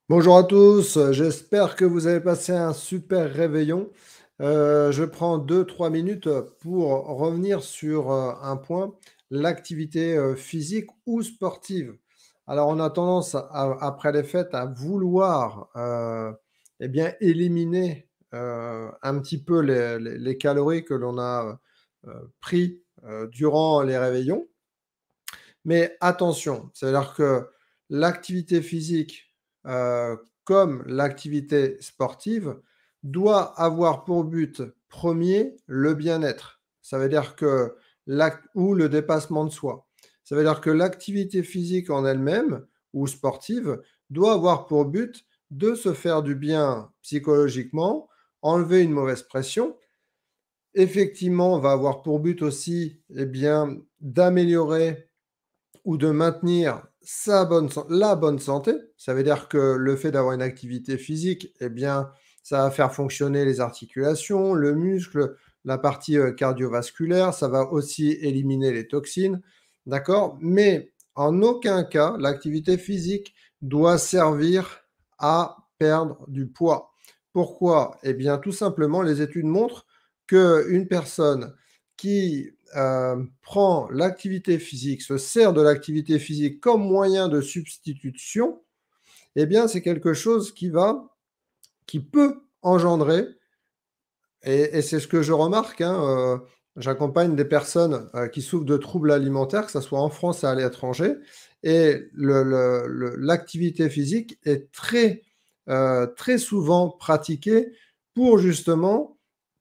Bonjour à tous, j'espère que vous avez passé un super réveillon. Je prends 2-3 minutes pour revenir sur un point, l'activité physique ou sportive. Alors, on a tendance, après les fêtes, à vouloir eh bien, éliminer un petit peu les calories que l'on a pris durant les réveillons. Mais attention, c'est-à-dire que l'activité physique, comme l'activité sportive, doit avoir pour but premier le bien-être. Ça veut dire que ou le dépassement de soi. Ça veut dire que l'activité physique en elle-même ou sportive doit avoir pour but de se faire du bien psychologiquement, enlever une mauvaise pression. Effectivement, on va avoir pour but aussi, eh bien, d'améliorer ou de maintenir la bonne santé. Ça veut dire que le fait d'avoir une activité physique, eh bien, ça va faire fonctionner les articulations, le muscle, la partie, cardiovasculaire, ça va aussi éliminer les toxines, d'accord? Mais en aucun cas, l'activité physique doit servir à perdre du poids. Pourquoi? Eh bien, tout simplement, les études montrent qu'une personne qui prend l'activité physique, se sert de l'activité physique comme moyen de substitution, eh bien, c'est quelque chose qui peut engendrer, et c'est ce que je remarque, hein, j'accompagne des personnes qui souffrent de troubles alimentaires, que ce soit en France et à l'étranger, et l'activité physique est très souvent pratiquée pour justement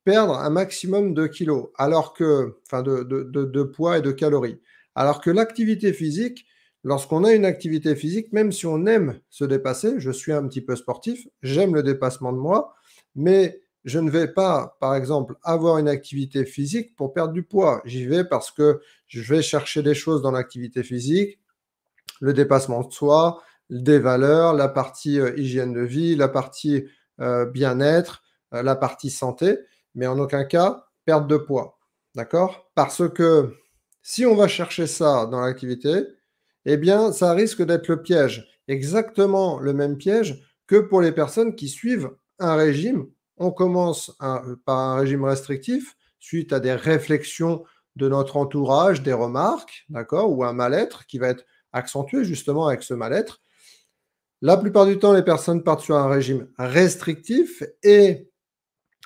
perdre un maximum de kilos, alors que, enfin de poids et de calories. Alors que l'activité physique, lorsqu'on a une activité physique, même si on aime se dépasser, je suis un petit peu sportif, j'aime le dépassement de moi, mais je ne vais pas, par exemple, avoir une activité physique pour perdre du poids. J'y vais parce que je vais chercher des choses dans l'activité physique, le dépassement de soi, des valeurs, la partie hygiène de vie, la partie bien-être, la partie santé, mais en aucun cas perte de poids. D'accord? Parce que si on va chercher ça dans l'activité, eh bien, ça risque d'être le piège, exactement le même piège que pour les personnes qui suivent un régime. On commence par un régime restrictif suite à des réflexions de notre entourage, des remarques, d'accord, ou un mal-être qui va être accentué justement avec ce mal-être. La plupart du temps, les personnes partent sur un régime restrictif et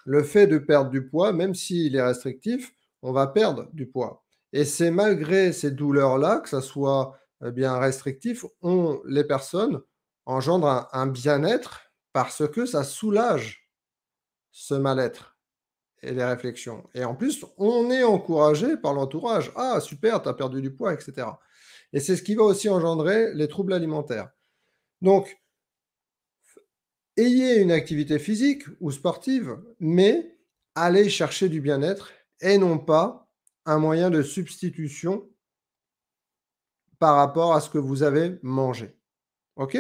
le fait de perdre du poids, même s'il est restrictif, on va perdre du poids. Et c'est malgré ces douleurs-là, que ça soit bien restrictif, les personnes engendrent un bien-être parce que ça soulage ce mal-être et les réflexions. Et en plus, on est encouragé par l'entourage. Ah, super, tu as perdu du poids, etc. Et c'est ce qui va aussi engendrer les troubles alimentaires. Donc, ayez une activité physique ou sportive, mais allez chercher du bien-être et non pas un moyen de substitution par rapport à ce que vous avez mangé. OK?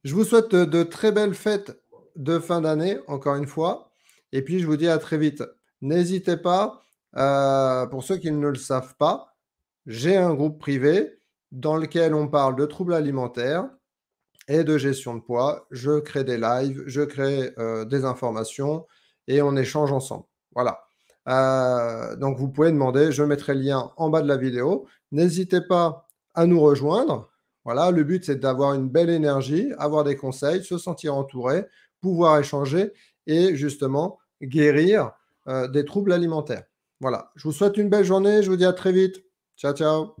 Je vous souhaite de très belles fêtes de fin d'année, encore une fois, et puis je vous dis à très vite. N'hésitez pas, pour ceux qui ne le savent pas, j'ai un groupe privé dans lequel on parle de troubles alimentaires et de gestion de poids. Je crée des lives, je crée, des informations et on échange ensemble. Voilà. Donc vous pouvez demander, je mettrai le lien en bas de la vidéo. N'hésitez pas à nous rejoindre. Voilà, le but, c'est d'avoir une belle énergie, avoir des conseils, se sentir entouré, pouvoir échanger et justement guérir, des troubles alimentaires. Voilà, je vous souhaite une belle journée, je vous dis à très vite. Ciao, ciao.